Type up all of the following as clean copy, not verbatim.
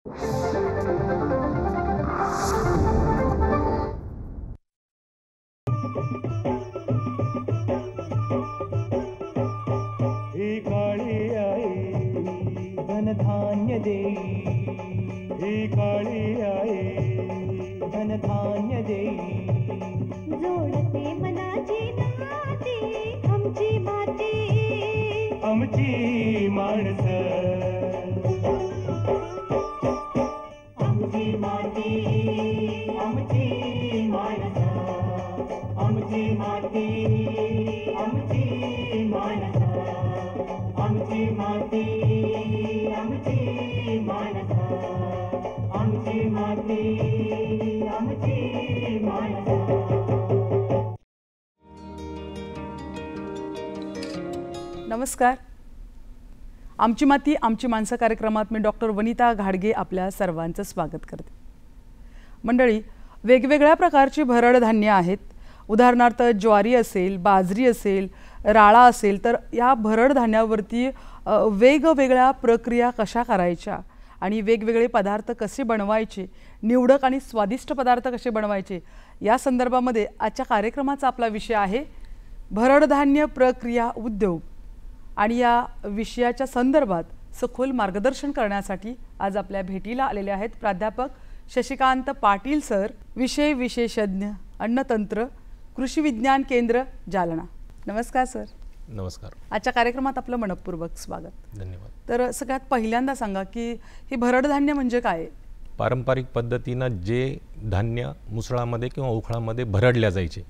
ही काळी आई धनधान्य देई, ही काळी आई धनधान्य देई. जोडते मनाची नाती आमची माती, आमची माणसं, आमची माती, आमची माणसं, आमची माती, आमची माणसं, आमची माती, आमची माणसं, आमची माती, आमची माणसं. नमस्कार. आमची माती आमची माणसं कार्यक्रमात मी डॉक्टर वनिता घाडगे आपल्या सर्वांचं स्वागत करते. मंडळी, वेगवेगळ्या प्रकारची भरड धान्य आहेत. उदाहरणार्थ ज्वारी असेल, बाजरी असेल, राळा असेल, तर या भरड धान्यावरती वेगवेगळ्या प्रक्रिया कशा करायच्या आणि वेगवेगळे पदार्थ कसे बनवायचे, निवडक आणि स्वादिष्ट पदार्थ कसे बनवायचे, या संदर्भामध्ये आजच्या कार्यक्रमाचा आपला विषय आहे भरडधान्य प्रक्रिया उद्योग. आणि या विषयाच्या संदर्भात सखोल मार्गदर्शन करण्यासाठी आज आपल्या भेटीला आलेले आहेत प्राध्यापक शशिकांत पाटील सर, विषय विशेषज्ञ, अन्नतंत्र, कृषी विज्ञान केंद्र, जालना. नमस्कार सर. नमस्कार. आजच्या कार्यक्रमात आपलं मनपूर्वक स्वागत. धन्यवाद. तर सगळ्यात पहिल्यांदा सांगा की ही भरडधान्य म्हणजे काय? पारंपरिक पद्धतीनं जे धान्य मुसळामध्ये किंवा उखळामध्ये भरडल्या जायचे,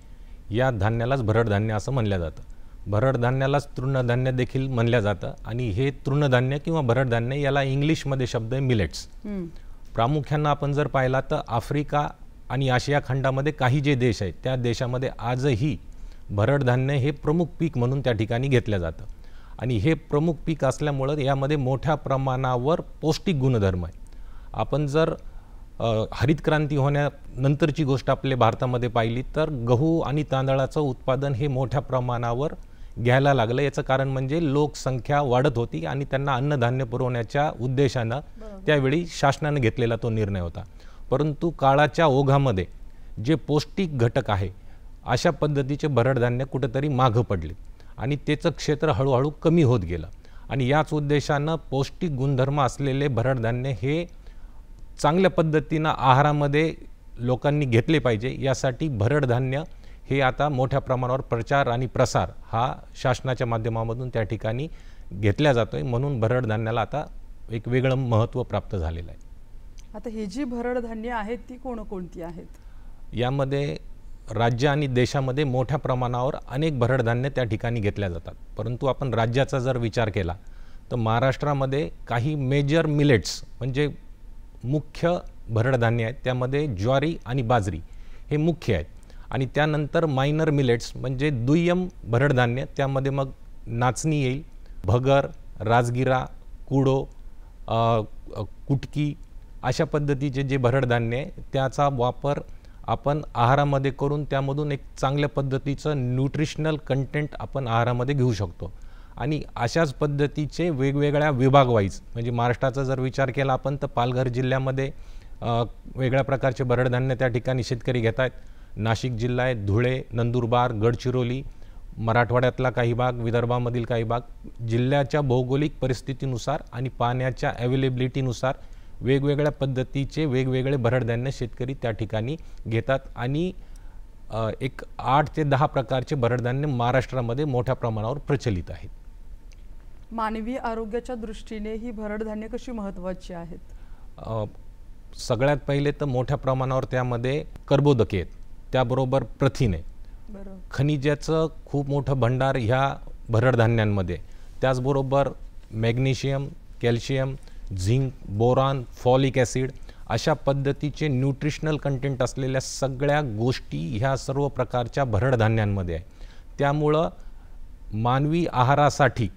या धान्यालाच भरडधान्य असं म्हणलं जातं. भरडधान्यालाच तृणधान्य देखील म्हणलं जातं. आणि हे तृणधान्य किंवा भरडधान्य याला इंग्लिशमध्ये शब्द आहे मिलेट्स. प्रामुख्यानं आपण जर पाहिला तर आफ्रिका आणि आशिया खंडामध्ये काही जे देश आहेत त्या देशामध्ये आजही भरडधान्य हे प्रमुख पीक म्हणून त्या ठिकाणी घेतलं जातं. आणि हे प्रमुख पीक असल्यामुळं यामध्ये मोठ्या प्रमाणावर पौष्टिक गुणधर्म आहे. आपण जर हरित क्रांती होण्यानंतरची गोष्ट आपल्या भारतामध्ये पाहिली तर गहू आणि तांदळाचं उत्पादन हे मोठ्या प्रमाणावर घ्यायला लागलं. याचं कारण म्हणजे लोकसंख्या वाढत होती आणि त्यांना अन्नधान्य पुरवण्याच्या उद्देशानं त्यावेळी शासनानं घेतलेला तो निर्णय होता. परंतु काळाच्या ओघामध्ये जे पौष्टिक घटक आहे अशा पद्धतीचे भरडधान्य कुठेतरी मागं पडले आणि त्याचं क्षेत्र हळूहळू कमी होत गेलं. आणि याच उद्देशानं पौष्टिक गुणधर्म असलेले भरडधान्य हे चांगल्या पद्धतीनं आहारामध्ये लोकांनी घेतले पाहिजे, यासाठी भरडधान्य हे आता मोठ्या प्रमाणावर प्रचार आणि प्रसार हा शासनाच्या माध्यमामधून त्या ठिकाणी घेतला जातो आहे. म्हणून भरडधान्याला आता एक वेगळं महत्त्व प्राप्त झालेलं आहे. आता ही जी भरडधान्य आहेत ती कोणकोणती आहेत? यामध्ये राज्य आणि देशामध्ये मोठ्या प्रमाणावर अनेक भरडधान्य त्या ठिकाणी घेतल्या जातात. परंतु आपण राज्याचा जर विचार केला तर महाराष्ट्रामध्ये काही मेजर मिलेट्स म्हणजे मुख्य भरडधान्य आहेत. त्यामध्ये ज्वारी आणि बाजरी हे मुख्य आहेत. आणि त्यानंतर मायनर मिलेट्स म्हणजे दुय्यम भरडधान्य, त्यामध्ये मग नाचणी येईल, भगर, राजगिरा, कुडो, कुटकी अशा पद्धतीचे जे भरडधान्य आहे त्याचा वापर आपण आहारामध्ये करून त्यामधून एक चांगल्या पद्धतीचं न्यूट्रिशनल कंटेंट आपण आहारामध्ये घेऊ शकतो. आणि अशाच पद्धतीचे वेगवेगळ्या विभागवाईज म्हणजे महाराष्ट्राचा जर विचार केला आपण तर पालघर जिल्ह्यामध्ये वेगळ्या प्रकारचे भरडधान्य त्या ठिकाणी शेतकरी घेत आहेत. नाशिक जिल्हा आहे, धुळे, नंदुरबार, गडचिरोली, मराठवाड्यातला काही भाग, विदर्भामधील काही भाग, जिल्ह्याच्या भौगोलिक परिस्थितीनुसार आणि पाण्याच्या अवेलेबिलिटीनुसार वेगवेगळ्या पद्धतीचे वेगवेगळे भरडधान्य शेतकरी त्या ठिकाणी घेतात. आणि एक 8 ते 10 प्रकारचे भरडधान्य महाराष्ट्रामध्ये मोठ्या प्रमाणावर प्रचलित आहेत. मानवी आरोग्याच्या दृष्टीने ही भरडधान्य कशी महत्त्वाची आहेत? सगळ्यात पहिले तर मोठ्या प्रमाणावर त्यामध्ये कर्बोदके आहेत, त्याबरोबर प्रथिने, खनिजाचं खूप मोठं भंडार ह्या भरडधान्यांमध्ये, त्याचबरोबर magnesium, calcium, zinc, boron, folic acid अशा पद्धतीचे न्यूट्रिशनल कंटेंट असलेल्या सगळ्या गोष्टी ह्या सर्व प्रकारच्या भरडधान्यांमध्ये आहे. त्यामुळं मानवी आहारासाठी,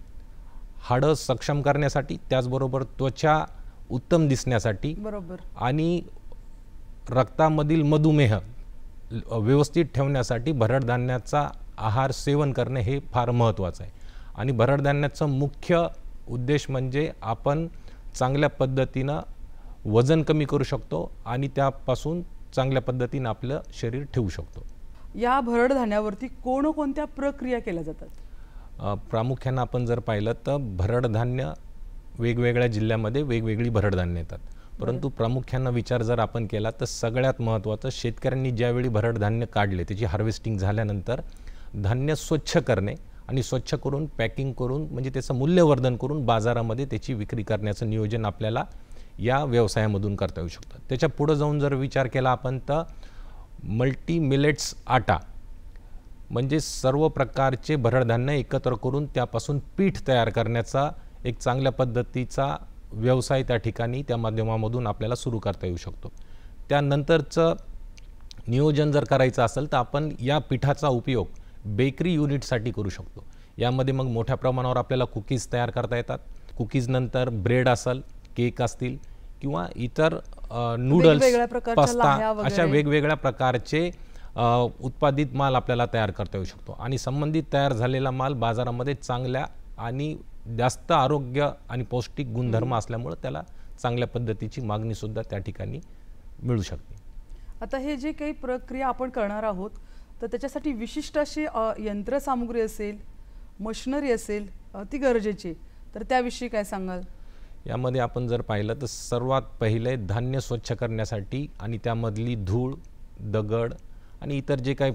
हाडं सक्षम करण्यासाठी, त्याचबरोबर त्वचा उत्तम दिसण्यासाठी आणि रक्तामधील मधुमेह व्यवस्थित ठेवण्यासाठी भरडधान्याचा आहार सेवन करणे हे फार महत्त्वाचं आहे. आणि भरडधान्याचा मुख्य उद्देश म्हणजे आपण चांगल्या पद्धतीनं वजन कमी करू शकतो आणि त्यापासून चांगल्या पद्धतीनं आपलं शरीर ठेवू शकतो. या भरड धान्यावरती कोणकोणत्या प्रक्रिया केल्या जातात? प्रामुख्यानं आपण जर पाहिलं तर भरड धान्य वेगवेगळ्या जिल्ह्यामध्ये वेगवेगळी भरड धान्य येतात, परंतु प्रामुख्यानं विचार जर आपण केला तर सगळ्यात महत्त्वाचं शेतकऱ्यांनी ज्यावेळी भरड धान्य काढले, त्याची हार्वेस्टिंग झाल्यानंतर धान्य स्वच्छ करणे आणि स्वच्छ करून पॅकिंग करून म्हणजे त्याचं मूल्यवर्धन करून बाजारामध्ये त्याची विक्री करण्याचं नियोजन आपल्याला या व्यवसायामधून करता येऊ शकतं. त्याच्या पुढं जाऊन जर विचार केला आपण तर मल्टी मिलेट्स आटा म्हणजे सर्व प्रकारचे भरड धान्य एकत्र करून त्यापासून पीठ तयार करण्याचा एक चांगल्या पद्धतीचा व्यवसाय त्या ठिकाणी त्या माध्यमामधून आपल्याला सुरू करता येऊ शकतो. त्यानंतरचं नियोजन जर करायचं असेल तर आपण या पिठाचा उपयोग बेकरी युनिटसाठी करू शकतो. यामध्ये मग मोठ्या प्रमाणावर आपल्याला कुकीज तयार करता येतात. कुकीज नंतर ब्रेड असेल, केक असतील किंवा इतर नूडल्स, वेगवेगळ्या प्रकारच्या पास्ता लाह्या वगैरे. अशा वेगवेगळ्या प्रकारचे उत्पादित माल आपल्याला तयार करता येऊ शकतो आणि संबंधित तयार झालेला माल बाजारामध्ये चांगल्या आणि जास्त आरोग्य आणि पौष्टिक गुणधर्म असल्यामुळे त्याला चांगल्या पद्धतीची मागणीसुद्धा त्या ठिकाणी मिळू शकते. आता हे जे काही प्रक्रिया आपण करणार आहोत तर त्याच्यासाठी विशिष्ट अशी यंत्रसामुग्री असेल, मशिनरी असेल, ती गरजेची, तर त्याविषयी काय सांगाल? यामध्ये आपण जर पाहिलं तर सर्वात पहिले धान्य स्वच्छ करण्यासाठी आणि त्यामधली धूळ, दगड आणि इतर जे काही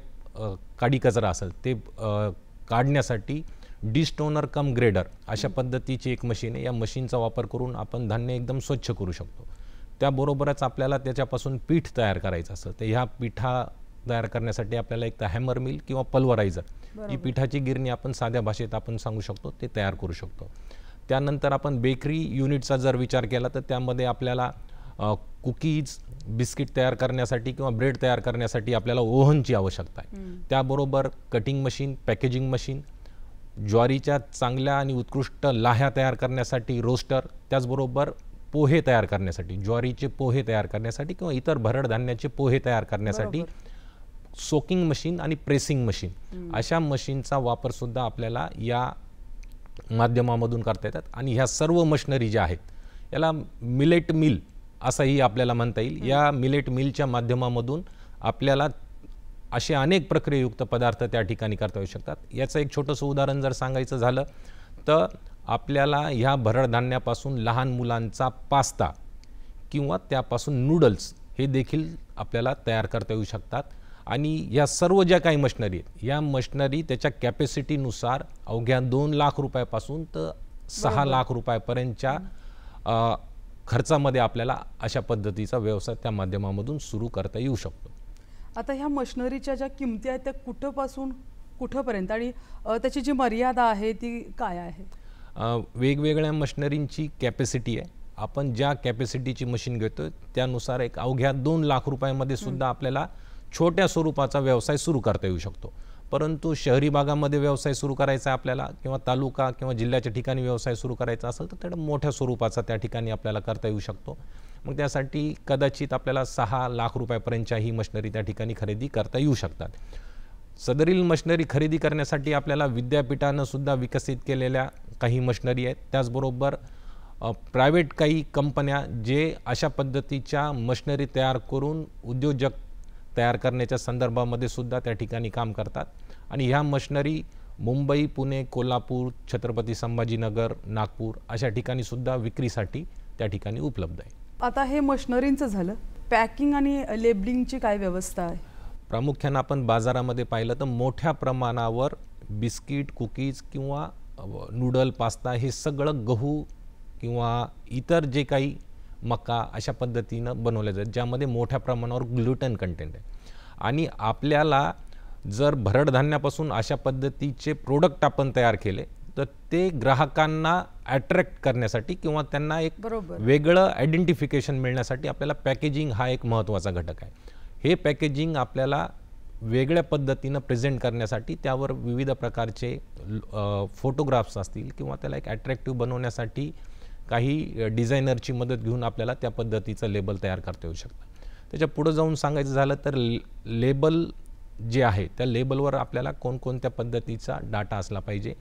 काडी कचरा असेल ते काढण्यासाठी डिस्टोनर कम ग्रेडर अशा पद्धतीची एक मशीन आहे. या मशीनचा वापर करून आपण धान्य एकदम स्वच्छ करू शकतो. त्याबरोबरच आपल्याला त्याच्यापासून पीठ तयार करायचं असतं तर ह्या पिठा तयार करण्यासाठी आपल्याला एक तर हॅमर मिल किंवा पल्वरायझर ही पिठाची गिरणी आपण साध्या भाषेत आपण सांगू शकतो ते तयार करू शकतो. त्यानंतर आपण बेकरी युनिटचा जर विचार केला तर त्यामध्ये आपल्याला कुकीज, बिस्किट तयार करण्यासाठी किंवा ब्रेड तयार करण्यासाठी आपल्याला ओव्हनची आवश्यकता आहे. त्याबरोबर कटिंग मशीन, पॅकेजिंग मशीन, ज्वारीच्या चांगल्या आणि उत्कृष्ट लाह्या तयार करण्यासाठी रोस्टर, त्याचबरोबर पोहे तयार करण्यासाठी, ज्वारीचे पोहे तयार करण्यासाठी किंवा इतर भरड धान्याचे पोहे तयार करण्यासाठी सोकिंग मशीन आणि प्रेसिंग मशीन अशा मशीनचा वापर सुद्धा आपल्याला या माध्यमामधून करता येतात. आणि ह्या सर्व मशिनरी ज्या आहेत याला मिलेट मिल असंही आपल्याला म्हणता येईल. या मिलेट मिलच्या माध्यमामधून आपल्याला असे अनेक प्रक्रियायुक्त पदार्थ त्या ठिकाणी करता येऊ शकतात. याचं एक छोटंसं उदाहरण जर सांगायचं झालं तर आपल्याला ह्या भरड धान्यापासून लहान मुलांचा पास्ता किंवा त्यापासून नूडल्स हे देखील आपल्याला तयार करता येऊ शकतात. आणि या सर्व ज्या काही मशिनरी आहेत या मशिनरी त्याच्या कॅपॅसिटीनुसार अवघ्या 2 लाख रुपयापासून तर 6 लाख रुपयापर्यंतच्या खर्चामध्ये आपल्याला अशा पद्धतीचा व्यवसाय त्या माध्यमामधून सुरू करता येऊ शकतो. आता ह्या मशिनरीच्या ज्या किमती आहेत त्या कुठंपासून कुठंपर्यंत आणि त्याची जी मर्यादा आहे ती काय आहे? वेगवेगळ्या मशिनरींची कॅपॅसिटी आहे. आपण ज्या कॅपॅसिटीची मशीन घेतो त्यानुसार एक अवघ्या 2 लाख रुपयामध्ये सुद्धा आपल्याला छोट्या स्वरूपाचा व्यवसाय सुरू करता येऊ शकतो. परंतु शहरी भागामध्ये व्यवसाय सुरू करायचा आपल्याला किंवा तालुका किंवा जिल्ह्याच्या ठिकाणी व्यवसाय सुरू करायचा असेल तर त्याला मोठ्या स्वरूपाचा त्या ठिकाणी आपल्याला करता येऊ शकतो. मग त्यासाठी कदाचित आपल्याला 6 लाख रुपयापर्यंतच्या ही मशिनरी त्या ठिकाणी खरेदी करता येऊ शकतात. सदरील मशिनरी खरेदी करण्यासाठी आपल्याला विद्यापीठानं सुद्धा विकसित केलेल्या काही मशिनरी आहेत. त्याचबरोबर प्रायव्हेट काही कंपन्या जे अशा पद्धतीच्या मशिनरी तयार करून उद्योजक तयार करण्याच्या संदर्भामध्ये सुद्धा त्या ठिकाणी काम करतात. आणि ह्या मशिनरी मुंबई, पुणे, कोल्हापूर, छत्रपती संभाजीनगर, नागपूर अशा ठिकाणी सुद्धा विक्रीसाठी त्या ठिकाणी उपलब्ध आहे. आता हे मशिनरींचं झालं, पॅकिंग आणि लेबलिंगची काय व्यवस्था आहे? प्रामुख्यानं आपण बाजारामध्ये पाहिलं तर मोठ्या प्रमाणावर बिस्किट, कुकीज किंवा नूडल, पास्ता हे सगळं गहू किंवा इतर जे काही मका अशा पद्धतीनं बनवले जातात ज्यामध्ये मोठ्या प्रमाणावर ग्लुटेन कंटेंट आहे. आणि आपल्याला जर भरड धान्यापासून अशा पद्धतीचे प्रोडक्ट आपण तयार केले तर ते ग्राहकांना अट्रॅक्ट करण्यासाठी किंवा त्यांना एक वेगळं आयडेंटिफिकेशन मिळण्यासाठी आपल्याला पॅकेजिंग हा एक महत्त्वाचा घटक आहे. हे पॅकेजिंग आपल्याला वेगळ्या पद्धतीनं प्रेझेंट करण्यासाठी त्यावर विविध प्रकारचे फोटोग्राफ्स असतील किंवा त्याला एक अट्रॅक्टिव्ह बनवण्यासाठी काही डिझायनरची मदत घेऊन आपल्याला त्या पद्धतीचं लेबल तयार करता येऊ शकतं. त्याच्या पुढं जाऊन सांगायचं झालं तर लेबल जे आहे त्या लेबलवर आपल्याला कोणकोणत्या पद्धतीचा डाटा असला पाहिजे.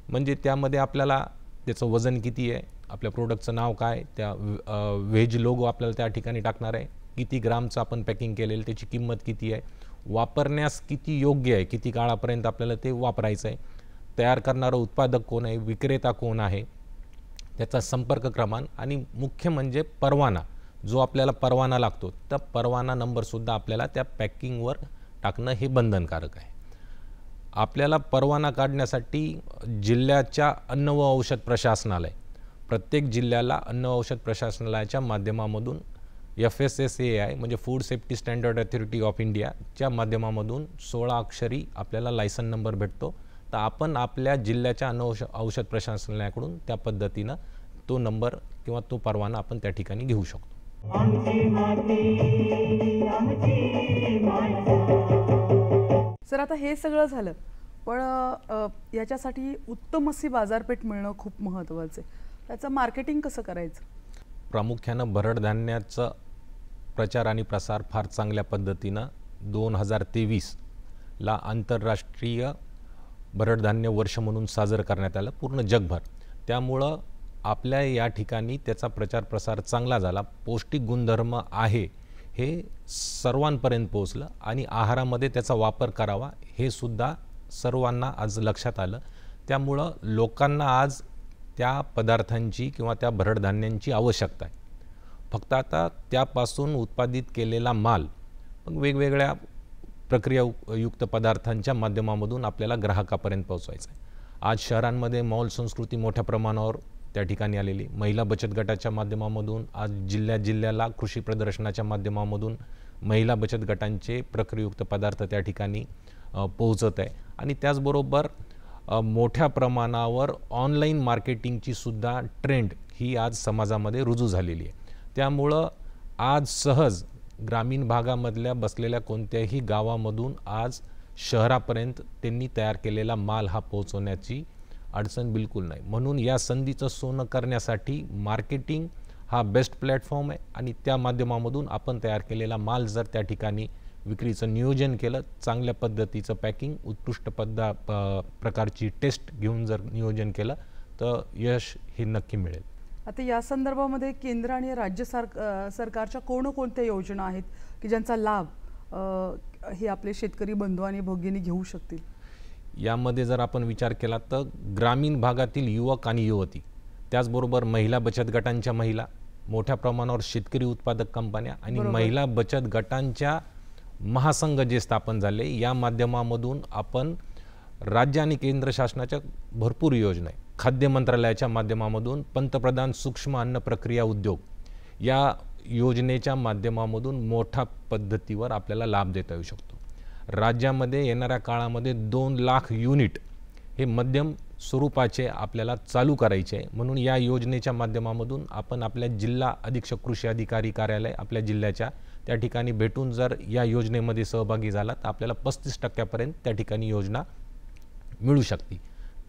म्हणजे त्यामध्ये आपल्याला त्याचं वजन किती आहे, आपल्या प्रोडक्टचं नाव काय, त्या व्हेज लोगो आपल्याला त्या ठिकाणी टाकणार आहे, किती ग्रामचं आपण पॅकिंग केलेलं, त्याची किंमत किती आहे, वापरण्यास किती योग्य आहे, किती काळापर्यंत आपल्याला ते वापरायचं आहे, तयार करणारं उत्पादक कोण आहे, विक्रेता कोण आहे, त्याचा संपर्क क्रमांक आणि मुख्य म्हणजे परवाना, जो आपल्याला परवाना लागतो त्या परवाना नंबरसुद्धा आपल्याला त्या पॅकिंगवर टाकणं हे बंधनकारक आहे. आपल्याला परवाना काढण्यासाठी जिल्ह्याच्या अन्न व औषध प्रशासनालय, प्रत्येक जिल्ह्याला अन्न व औषध प्रशासनालयाच्या माध्यमामधून FSSAI म्हणजे food safety standard authority of इंडियाच्या माध्यमामधून 16 अक्षरी आपल्याला लायसन नंबर भेटतो. तर आपण आपल्या जिल्ह्याच्या अन्न औषध प्रशासनालयाकडून त्या पद्धतीनं तो नंबर किंवा तो परवाना आपण त्या ठिकाणी घेऊ शकतो. आमची माती आमची माणसं. सर आता हे सगळं झालं, पण याच्यासाठी उत्तम अशी बाजारपेठ मिळणं खूप महत्त्वाचं आहे. त्याचं मार्केटिंग कसं करायचं? प्रामुख्यानं भरड धान्याचं प्रचार आणि प्रसार फार चांगल्या पद्धतीनं 2023ला आंतरराष्ट्रीय भरड धान्य वर्ष म्हणून साजरं करण्यात आलं पूर्ण जगभर. त्यामुळं आपल्या या ठिकाणी त्याचा प्रचार प्रसार चांगला झाला. पौष्टिक गुणधर्म आहे हे सर्वांपर्यंत पोहोचलं आणि आहारामध्ये त्याचा वापर करावा हे सुद्धा सर्वांना आज लक्षात आलं. त्यामुळं लोकांना आज त्या पदार्थांची किंवा त्या भरड धान्यांची आवश्यकता आहे. फक्त आता त्यापासून उत्पादित केलेला माल मग वेगवेगळ्या प्रक्रियायुक्त पदार्थांच्या माध्यमामधून आपल्याला ग्राहकापर्यंत पोहोचवायचं आहे. आज शहरांमध्ये मॉल संस्कृती मोठ्या प्रमाणावर त्या ठिकाणी आलेली. महिला बचत गटाच्या माध्यमामधून आज जिल्ह्याला कृषी प्रदर्शनाच्या माध्यमामधून महिला बचत गटांचे प्रक्रियायुक्त पदार्थ त्या ठिकाणी पोहोचत आहे. आणि त्याचबरोबर मोठ्या प्रमाणावर ऑनलाईन मार्केटिंगची सुद्धा ट्रेंड ही आज समाजामध्ये रुजू झालेली आहे. त्यामुळं आज सहज ग्रामीण भागामधल्या बसलेल्या कोणत्याही गावामधून आज शहरापर्यंत त्यांनी तयार केलेला माल हा पोहोचवण्याची अडचण बिलकुल नाही. म्हणून या संधीचं सोनं करण्यासाठी मार्केटिंग हा बेस्ट प्लॅटफॉर्म आहे आणि त्या माध्यमामधून आपण तयार केलेला माल जर त्या ठिकाणी विक्रीचं नियोजन केलं, चांगल्या पद्धतीचं पॅकिंग, उत्कृष्ट प्रकारची टेस्ट घेऊन जर नियोजन केलं तर यश हे नक्की मिळेल. आता या संदर्भामध्ये केंद्र आणि राज्य सरकारच्या कोणकोणत्या योजना आहेत की ज्यांचा लाभ हे आपले शेतकरी बंधू आणि भगिनी घेऊ शकतील? यामध्ये जर आपण विचार केला तर ग्रामीण भागातील युवक आणि युवती, त्याचबरोबर महिला बचत गटांच्या महिला, मोठ्या प्रमाणावर शेतकरी उत्पादक कंपन्या आणि महिला बचत गटांच्या महासंघ जे स्थापन झाले, या माध्यमामधून आपण राज्य आणि केंद्र शासनाच्या भरपूर योजना आहे. खाद्य मंत्रालयाच्या माध्यमामधून पंतप्रधान सूक्ष्म अन्न प्रक्रिया उद्योग या योजनेच्या माध्यमामधून मोठ्या पद्धतीवर आपल्याला लाभ देता येऊ शकतो. राज्यामध्ये येणाऱ्या काळामध्ये 2 लाख युनिट हे मध्यम स्वरूपाचे आपल्याला चालू करायचे आहे. म्हणून या योजनेच्या माध्यमामधून आपण आपल्या जिल्हा अधीक्षक कृषी अधिकारी कार्यालय आपल्या जिल्ह्याच्या त्या ठिकाणी भेटून जर या योजनेमध्ये सहभागी झाला तर आपल्याला 35% त्या ठिकाणी योजना मिळू शकते.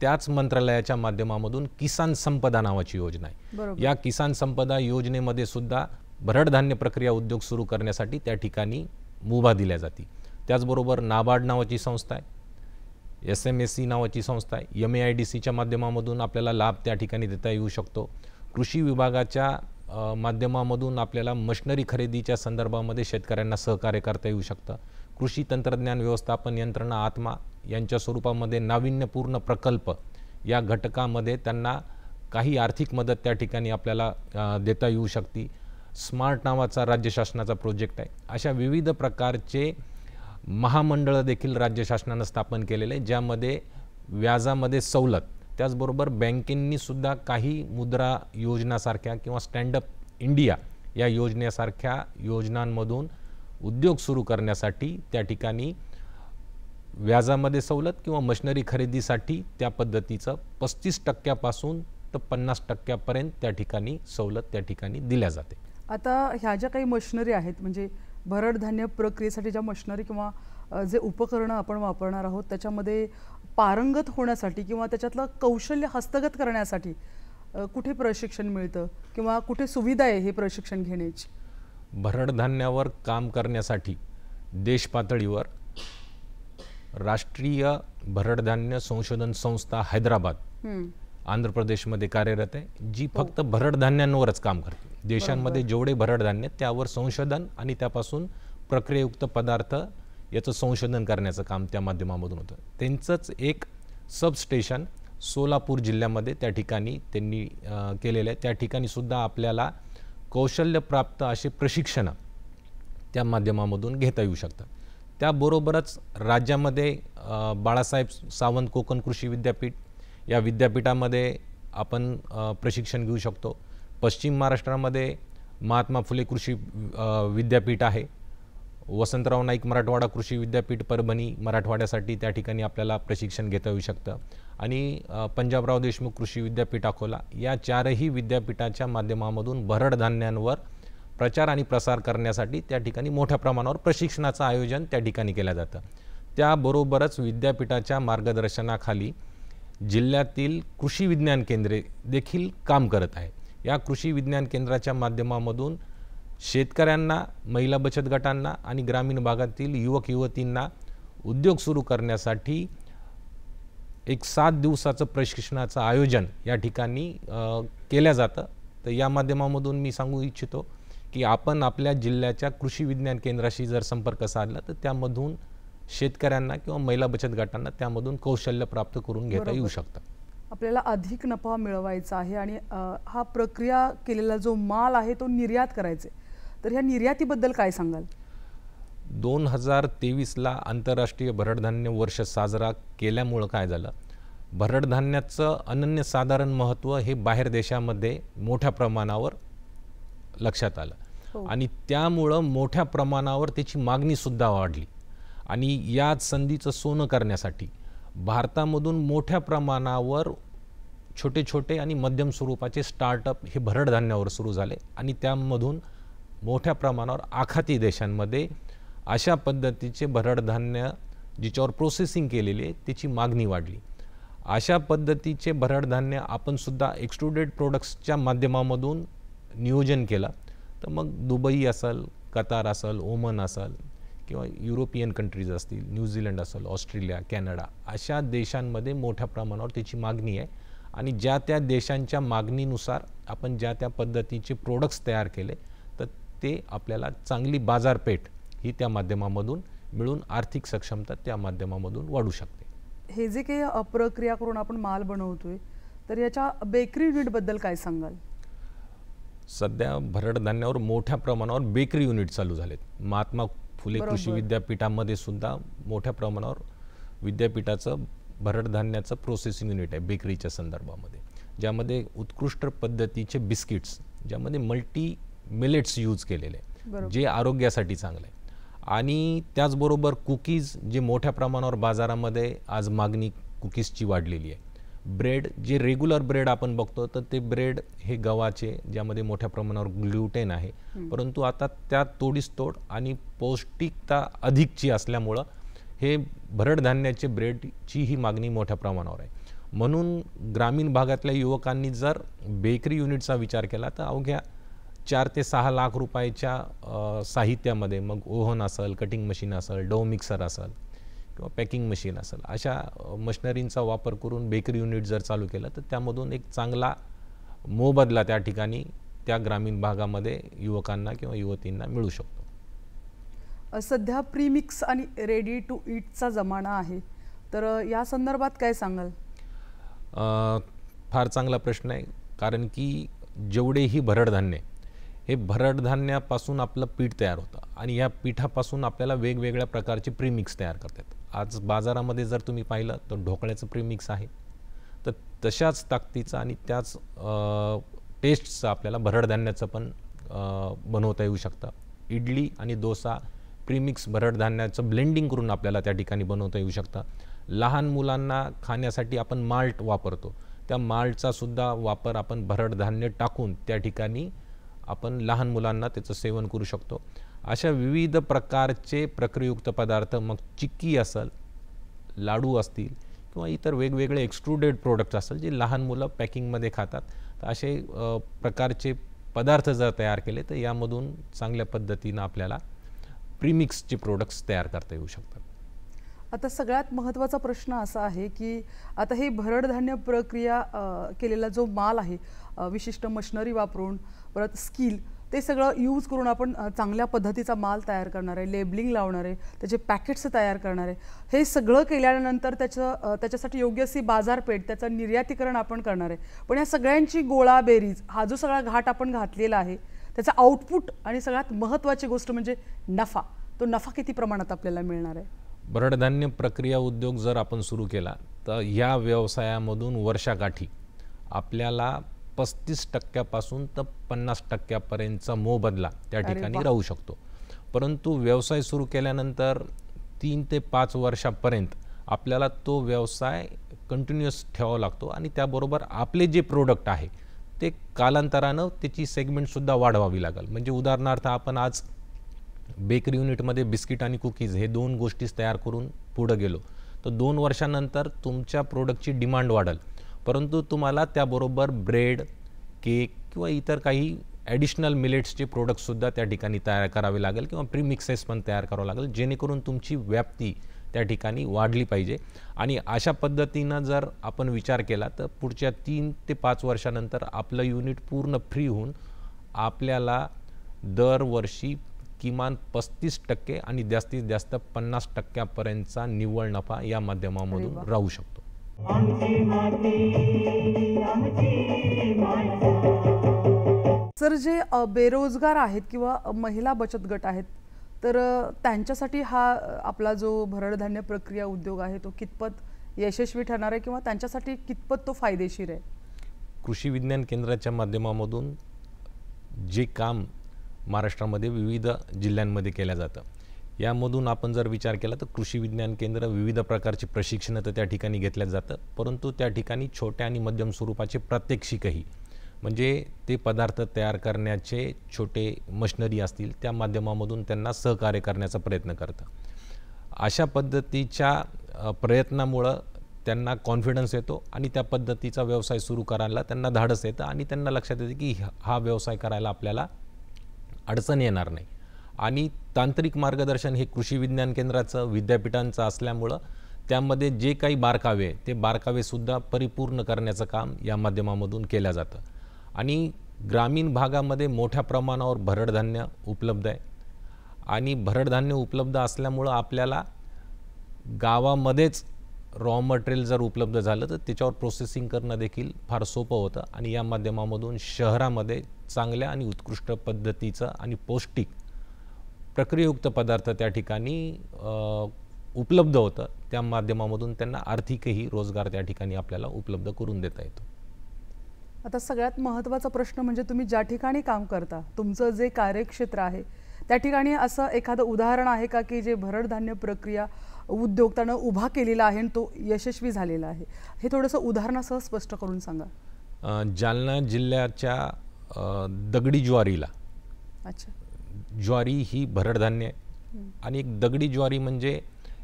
त्याच मंत्रालयाच्या माध्यमामधून किसान संपदा नावाची योजना आहे. या किसान संपदा योजनेमध्ये सुद्धा भरड धान्य प्रक्रिया उद्योग सुरू करण्यासाठी त्या ठिकाणी मुभा दिल्या जाते. त्याचबरोबर नाबार्ड नावाची संस्था आहे, SMSC नावाची संस्था आहे, MAIDCच्या माध्यमामधून आपल्याला लाभ त्या ठिकाणी देता येऊ शकतो. कृषी विभागाच्या माध्यमामधून आपल्याला मशिनरी खरेदीच्या संदर्भामध्ये शेतकऱ्यांना सहकार्य करता येऊ शकतं. कृषी तंत्रज्ञान व्यवस्थापन यंत्रणा आत्मा यांच्या स्वरूपामध्ये नाविन्यपूर्ण प्रकल्प या घटकामध्ये त्यांना काही आर्थिक मदत त्या ठिकाणी आपल्याला देता येऊ शकते. स्मार्ट नावाचा राज्य शासनाचा प्रोजेक्ट आहे. अशा विविध प्रकारचे महामंडळं देखील राज्य शासनानं स्थापन केलेले, ज्यामध्ये व्याजामध्ये सवलत, त्याचबरोबर बँकेंनी सुद्धा काही मुद्रा योजनासारख्या किंवा स्टँडअप इंडिया या योजनेसारख्या योजनांमधून उद्योग सुरू करण्यासाठी त्या ठिकाणी व्याजामध्ये सवलत किंवा मशिनरी खरेदीसाठी त्या पद्धतीचं 35% तर 50% त्या ठिकाणी सवलत त्या ठिकाणी दिल्या जाते. आता ह्या ज्या काही मशिनरी आहेत, म्हणजे भरड धान्य प्रक्रियेसाठी ज्या मशिनरी किंवा जे उपकरणं आपण वापरणार आहोत त्याच्यामध्ये पारंगत होण्यासाठी किंवा त्याच्यातलं कौशल्य हस्तगत करण्यासाठी कुठे प्रशिक्षण मिळतं किंवा कुठे सुविधा आहे हे प्रशिक्षण घेण्याची? भरड धान्यावर काम करण्यासाठी देश पातळीवर राष्ट्रीय भरड धान्य संशोधन संस्था हैदराबाद आंध्र प्रदेशमध्ये कार्यरत आहे, जी फक्त भरड धान्यांवरच काम करते. देशांमध्ये जेवढे भरड धान्य आहेत त्यावर संशोधन आणि त्यापासून प्रक्रियायुक्त पदार्थ याचं संशोधन करण्याचं काम त्या माध्यमामधून होतं. त्यांचंच एक सबस्टेशन सोलापूर जिल्ह्यामध्ये त्या ठिकाणी त्यांनी केलेलं आहे. त्या ठिकाणी सुद्धा आपल्याला कौशल्यप्राप्त असे प्रशिक्षण त्या माध्यमामधून घेता येऊ शकतात. त्याबरोबरच राज्यामध्ये बाळासाहेब सावंत कोकण कृषी विद्यापीठ या विद्यापीठामध्ये आपण प्रशिक्षण घेऊ शकतो. पश्चिम महाराष्ट्रामध्ये महात्मा फुले कृषी विद्यापीठ आहे. वसंतराव नाईक मराठवाडा कृषी विद्यापीठ परभणी मराठवाड्यासाठी त्या ठिकाणी आपल्याला प्रशिक्षण घेता येऊ शकतं. आणि पंजाबराव देशमुख कृषी विद्यापीठ अकोला या 4ही विद्यापीठाच्या माध्यमामधून भरड धान्यांवर प्रचार आणि प्रसार करण्यासाठी त्या ठिकाणी मोठ्या प्रमाणावर प्रशिक्षणाचं आयोजन त्या ठिकाणी केलं जातं. त्याबरोबरच विद्यापीठाच्या मार्गदर्शनाखाली जिल्ह्यातील कृषी विज्ञान केंद्रे देखील काम करत आहे. या कृषी विज्ञान केंद्राच्या माध्यमामधून शेतकऱ्यांना, महिला बचत गटांना आणि ग्रामीण भागातील युवक युवतींना उद्योग सुरू करण्यासाठी एक 7 दिवसाचं प्रशिक्षणाचं आयोजन या ठिकाणी केलं जातं. तर या माध्यमामधून मी सांगू इच्छितो की आपण आपल्या जिल्ह्याच्या कृषी विज्ञान केंद्राशी जर संपर्क साधला तर त्यामधून शेतकऱ्यांना किंवा महिला बचत गटांना त्यामधून कौशल्य प्राप्त करून घेता येऊ शकतं. आपल्याला अधिक नफा मिळवायचा आहे आणि हा प्रक्रिया केलेला जो माल आहे तो निर्यात करायचे, तर ह्या निर्यातीबद्दल काय सांगाल? 2023ला आंतरराष्ट्रीय भरडधान्य वर्ष साजरा केल्यामुळं काय झालं, भरडधान्याचं अनन्यसाधारण महत्त्व हे बाहेर देशामध्ये मोठ्या प्रमाणावर लक्षात आलं आणि त्यामुळं मोठ्या प्रमाणावर त्याची मागणीसुद्धा वाढली. आणि या संधीचं सोनं करण्यासाठी भारतामधून मोठ्या प्रमाणावर छोटे छोटे आणि मध्यम स्वरूपाचे स्टार्टअप हे भरडधान्यावर सुरू झाले आणि त्यामधून मोठ्या प्रमाणावर आखाती देशांमध्ये अशा पद्धतीचे भरडधान्य जिच्यावर प्रोसेसिंग केलेली आहे त्याची मागणी वाढली. अशा पद्धतीचे भरडधान्य आपण सुद्धा एक्सट्रुडेड प्रोडक्ट्सच्या माध्यमामधून नियोजन केलं तर मग दुबई असेल, कतार असेल, ओमन असेल किंवा युरोपियन कंट्रीज असतील, न्यूझीलंड असेल, ऑस्ट्रेलिया, कॅनडा अशा देशांमध्ये मोठ्या प्रमाणावर त्याची मागणी आहे. आणि ज्या त्या देशांच्या मागणीनुसार आपण ज्या त्या पद्धतीचे प्रोडक्ट्स तयार केले तर ते आपल्याला चांगली बाजारपेठ ही त्या माध्यमामधून मिळून आर्थिक सक्षमता त्या माध्यमामधून वाढू शकते. हे जे काही प्रक्रिया करून आपण माल बनवतोय तर याच्या बेकरी युनिटबद्दल काय सांगाल? सध्या भरडधान्यावर मोठ्या प्रमाणावर बेकरी युनिट चालू झालेत. महात्मा फुले कृषी विद्यापीठामध्ये सुद्धा मोठ्या प्रमाणावर विद्यापीठाचं भरडधान्याचं प्रोसेसिंग युनिट आहे बेकरीच्या संदर्भामध्ये, ज्यामध्ये उत्कृष्ट पद्धतीचे बिस्किट्स ज्यामध्ये मल्टी मिलेट्स यूज केलेले आहे जे आरोग्यासाठी चांगलं आहे. आणि त्याचबरोबर कुकीज जे मोठ्या प्रमाणावर बाजारामध्ये आज मागणी कुकीजची वाढलेली आहे. ब्रेड जे रेग्युलर ब्रेड आपण बघतो तर ते ब्रेड हे गव्हाचे ज्यामध्ये मोठ्या प्रमाणावर ग्लुटेन आहे, परंतु आता त्यात तोडीस तोड आणि पौष्टिकता अधिकची असल्यामुळं हे भरडधान्याचे ब्रेडची ही मागणी मोठ्या प्रमाणावर आहे. म्हणून ग्रामीण भागातल्या युवकांनी जर बेकरी युनिटचा विचार केला तर अवघ्या 4 ते 6 लाख रुपयाच्या साहित्यामध्ये मग ओव्हन असेल, कटिंग मशीन असेल, डो मिक्सर असेल किंवा पॅकिंग मशीन असेल अशा मशिनरींचा वापर करून बेकरी युनिट जर चालू केलं तर त्यामधून एक चांगला मोबदला त्या ठिकाणी त्या ग्रामीण भागामध्ये युवकांना किंवा युवतींना मिळू शकतो. सध्या प्रीमिक्स आणि रेडी टू ईटचा जमाना आहे, तर या संदर्भात काय सांगाल? फार चांगला प्रश्न आहे, कारण की जेवढेही भरडधान्य हे भरडधान्यापासून आपलं पीठ तयार होतं आणि या पीठापासून आपल्याला वेगवेगळ्या प्रकारचे प्रीमिक्स तयार करतात. आज बाजारामध्ये जर तुम्ही पाहिलं तर ढोकळ्याचं प्रीमिक्स आहे, तर तशाच ताकदीचं आणि त्याच टेस्टचं आपल्याला भरडधान्याचं पण बनवता येऊ शकतं. इडली आणि डोसा प्रीमिक्स भरडधान्याचं ब्लेंडिंग करून आपल्याला त्या ठिकाणी बनवता येऊ शकतं. लहान मुलांना खाण्यासाठी आपण माल्ट वापरतो, त्या माल्टचा सुद्धा वापर आपण भरडधान्य टाकून त्या ठिकाणी आपण लहान मुलांना त्याचं सेवन करू शकतो. अशा विविध प्रकारचे प्रक्रियायुक्त पदार्थ, मग चिक्की असेल, लाडू असतील किंवा इतर वेगवेगळे एक्सट्रुडेड प्रोडक्ट्स असेल जे लहान मुलं पॅकिंगमध्ये खातात, तर असे प्रकारचे पदार्थ जर तयार केले तर यामधून चांगल्या पद्धतीनं आपल्याला प्रीमिक्सचे प्रोडक्ट्स तयार करता येऊ शकतात. आता सगळ्यात महत्त्वाचा प्रश्न असा आहे की आता ही भरड धान्य प्रक्रिया केलेला जो माल आहे, विशिष्ट मशिनरी वापरून, परत स्किल, ते सगळं यूज करून आपण चांगल्या पद्धतीचा माल तयार करणार आहे, लेबलिंग लावणार आहे, त्याचे पॅकेट्स तयार करणार आहे. हे सगळं केल्यानंतर त्याच्यासाठी योग्य अशी बाजारपेठ, त्याचं निर्यातीकरण आपण करणार आहे. पण या सगळ्यांची गोळाबेरीज, हा जो सगळा घाट आपण घातलेला आहे, त्याचा आउटपुट आणि सगळ्यात महत्त्वाची गोष्ट म्हणजे नफा, तो नफा किती प्रमाणात आपल्याला मिळणार आहे? भरडधान्य प्रक्रिया उद्योग जर आपण सुरू केला तर या व्यवसायामधून वर्षाकाठी आपल्याला 35% तर 50% मोबदला त्या ठिकाणी राहू शकतो. परंतु व्यवसाय सुरू केल्यानंतर 3 ते 5 वर्षापर्यंत आपल्याला तो व्यवसाय कंटिन्युअस ठेवावा लागतो आणि त्याबरोबर आपले जे प्रोडक्ट आहे ते कालांतरानं त्याची सेगमेंटसुद्धा वाढवावी लागेल. म्हणजे उदाहरणार्थ आपण आज बेकरी युनिटमध्ये बिस्किट आणि कुकीज हे 2 गोष्टीच तयार करून पुढं गेलो तर 2 वर्षानंतर तुमच्या प्रोडक्टची डिमांड वाढेल, परंतु तुम्हाला त्याबरोबर ब्रेड, केक किंवा इतर काही ॲडिशनल मिलेट्सचे प्रोडक्टसुद्धा त्या ठिकाणी तयार करावे लागेल किंवा प्रीमिक्सेस पण तयार करावं लागेल, जेणेकरून तुमची व्याप्ती त्या ठिकाणी वाढली पाहिजे. आणि अशा पद्धतीनं जर आपण विचार केला तर पुढच्या 3 ते 5 वर्षानंतर आपलं युनिट पूर्ण फ्री होऊन आपल्याला दरवर्षी किमान 35% आणि जास्तीत जास्त 50% निव्वळ नफा या माध्यमामधून राहू शकतो. आमची माती आमची माणसं. सर, जे बेरोजगार आहेत किंवा महिला बचत गट आहेत, तर त्यांच्यासाठी हा आपला जो भरडधान्य प्रक्रिया उद्योग आहे तो कितपत यशस्वी ठरणार आहे किंवा त्यांच्यासाठी कितपत तो फायदेशीर आहे? कृषी विज्ञान केंद्राच्या माध्यमामधून जे काम महाराष्ट्रामध्ये विविध जिल्ह्यांमध्ये केलं जातं, यामधून आपण जर विचार केला तर कृषी विज्ञान केंद्र विविध प्रकारचे प्रशिक्षण तर त्या ठिकाणी घेतल्या जातं, परंतु त्या ठिकाणी छोट्या आणि मध्यम स्वरूपाचे प्रात्यक्षिकही, म्हणजे ते पदार्थ तयार करण्याचे छोटे मशिनरी असतील त्या माध्यमामधून त्यांना सहकार्य करण्याचा प्रयत्न करतं. अशा पद्धतीच्या प्रयत्नामुळं त्यांना कॉन्फिडन्स येतो आणि त्या पद्धतीचा व्यवसाय सुरू करायला त्यांना धाडस येतं आणि त्यांना लक्षात येतं की हा व्यवसाय करायला आपल्याला अडचण येणार नाही. आणि तांत्रिक मार्गदर्शन हे कृषी विज्ञान केंद्राचं, विद्यापीठांचं असल्यामुळं त्यामध्ये जे काही बारकावे ते बारकावेसुद्धा परिपूर्ण करण्याचं काम या माध्यमामधून केलं जातं. आणि ग्रामीण भागामध्ये मोठ्या प्रमाणावर भरडधान्य उपलब्ध आहे आणि भरडधान्य उपलब्ध असल्यामुळं आपल्याला गावामध्येच रॉ मटेरियल जर उपलब्ध झालं तर त्याच्यावर प्रोसेसिंग करणं देखील फार सोपं होतं आणि या माध्यमामधून शहरामध्ये चांगल्या आणि उत्कृष्ट पद्धतीचं आणि पौष्टिक प्रक्रियायुक्त पदार्थ त्या ठिकाणी उपलब्ध होतं. त्या माध्यमामधून त्यांना आर्थिकही रोजगार त्या ठिकाणी आपल्याला उपलब्ध करून देता येतो. आता सगळ्यात महत्त्वाचा प्रश्न म्हणजे तुम्ही ज्या ठिकाणी काम करता, तुमचं जे कार्यक्षेत्र आहे, त्या ठिकाणी असं एखादं उदाहरण आहे का की जे भरडधान्य प्रक्रिया उद्योग त्यानं उभा केलेला आहे आणि तो यशस्वी झालेला आहे? हे थोडंसं उदाहरणासह स्पष्ट करून सांगा. जालना जिल्ह्याच्या दगडी ज्वारीला, अच्छा, ज्वारी ही भरडधान्य आहे आणि एक दगडी ज्वारी म्हणजे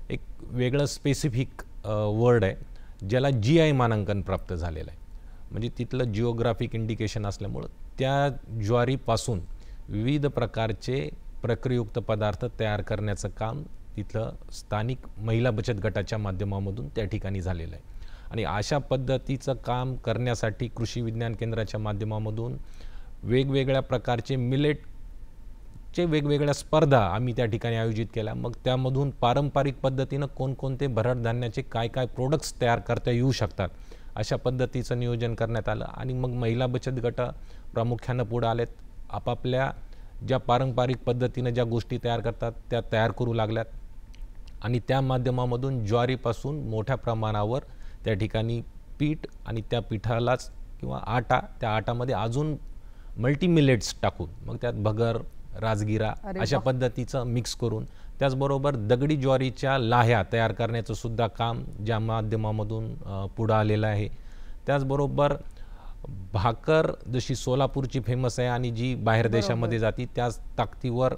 एक वेगळं स्पेसिफिक वर्ड आहे ज्याला GI मानांकन प्राप्त झालेलं आहे. म्हणजे तिथलं जिओग्राफिक इंडिकेशन असल्यामुळं त्या ज्वारीपासून विविध प्रकारचे प्रक्रियायुक्त पदार्थ तयार करण्याचं काम तिथलं स्थानिक महिला बचत गटाच्या माध्यमामधून त्या ठिकाणी झालेलं आहे. आणि अशा पद्धतीचं काम करण्यासाठी कृषी विज्ञान केंद्राच्या माध्यमामधून वेगवेगळ्या प्रकारचे मिलेटचे वेगवेगळ्या स्पर्धा आम्ही त्या ठिकाणी आयोजित केल्या. मग त्यामधून पारंपरिक पद्धतीनं कोणकोणते भरडधान्याचे काय काय प्रोडक्ट्स तयार करता येऊ शकतात अशा पद्धतीचं नियोजन करण्यात आलं. आणि मग महिला बचत गट प्रामुख्यानं पुढं आलेत, आपापल्या ज्या पारंपरिक पद्धतीनं ज्या गोष्टी तयार करतात त्या तयार करू लागल्यात आणि त्या माध्यमामधून ज्वारीपासून मोठ्या प्रमाणावर त्या ठिकाणी पीठ आणि त्या पिठालाच किंवा आटा, त्या आटामध्ये अजून मल्टी मिलेट्स टाकून मग त्यात भगर, राजगिरा अशा पद्धतीचं मिक्स करून, त्याचबरोबर दगडी ज्वारीच्या लाह्या तयार करण्याचं सुद्धा काम ज्या माध्यमामधून पुढं आलेलं आहे. त्याचबरोबर भाकर जशी सोलापूरची फेमस आहे आणि जी बाहेर देशामध्ये जाती, त्याच ताकदीवर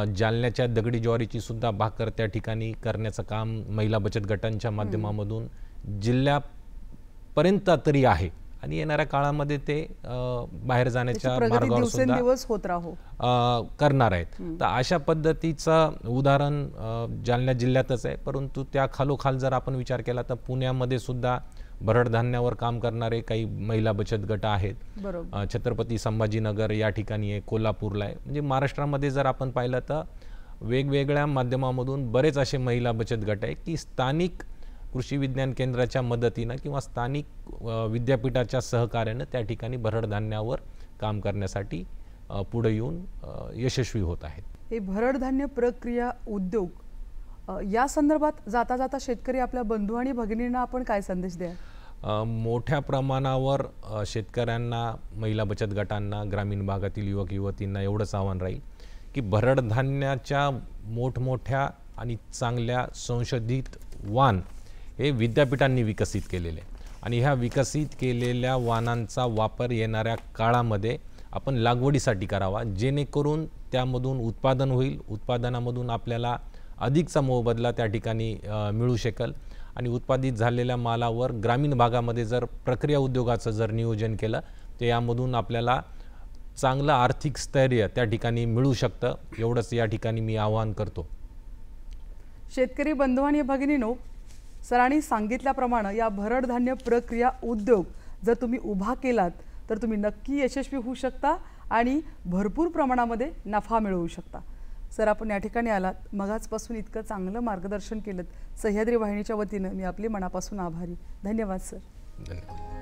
जालन्याच्या दगडी ज्वारीची सुद्धा भाकर त्या ठिकाणी करण्याचं काम महिला बचत गटांच्या माध्यमामधून जिल्ह्यापर्यंत तरी आहे आणि येणाऱ्या काळामध्ये ते बाहेर जाण्याच्या प्रगती मार्गावर सुद्धा दिवसेंदिवस होत राहो. करणार आहेत. तर अशा पद्धतीचं उदाहरण जालना जिल्ह्यातच आहे, परंतु त्या खालोखाल जर आपण विचार केला तर पुण्यामध्ये सुद्धा भरड धान्यावर काम करणारे काही महिला बचत गट आहेत. बरोबर. छत्रपती संभाजीनगर या ठिकाणी आहे, कोल्हापूरला आहे. म्हणजे महाराष्ट्रामध्ये जर आपण पाहिलं तर वेगवेगळ्या माध्यमामधून बरेच असे महिला बचत गट आहे की स्थानिक कृषी विज्ञान केंद्राच्या मदतीनं किंवा स्थानिक विद्यापीठाच्या सहकार्यानं त्या ठिकाणी भरड धान्यावर काम करण्यासाठी पुढे येऊन यशस्वी होत आहेत. हे भरड धान्य प्रक्रिया उद्योग या संदर्भात जाता जाता शेतकरी आपल्या बंधू आणि भगिनींना आपण काय संदेश द्या? मोठ्या प्रमाणावर शेतकऱ्यांना, महिला बचत गटांना, ग्रामीण भागातील युवक युवतींना एवढंच आव्हान राहील की भरड धान्याच्या मोठमोठ्या आणि चांगल्या संशोधित वाण हे विद्यापीठांनी विकसित केलेले आणि ह्या विकसित केलेल्या वाणांचा वापर येणाऱ्या काळामध्ये आपण लागवडीसाठी करावा, जेणेकरून त्यामधून उत्पादन होईल. उत्पादनामधून आपल्याला अधिकचा मोबदला त्या ठिकाणी मिळू शकेल आणि उत्पादित झालेल्या मालावर ग्रामीण भागामध्ये जर प्रक्रिया उद्योगाचं जर नियोजन केलं तर यामधून आपल्याला चांगलं आर्थिक स्थैर्य त्या ठिकाणी मिळू शकतं. एवढंच या ठिकाणी मी आवाहन करतो. शेतकरी बंधू आणि भगिनींनो, सरांनी सांगितल्याप्रमाणे या भरड धान्य प्रक्रिया उद्योग जर तुम्ही उभा केलात तर तुम्ही नक्की यशस्वी होऊ शकता आणि भरपूर प्रमाणामध्ये नफा मिळवू शकता. सर, आपण या ठिकाणी आलात, मगाचपासून इतकं चांगलं मार्गदर्शन केलं, सह्याद्री वाहिनीच्या वतीनं मी आपले मनापासून आभारी. धन्यवाद सर. धन्यवाद.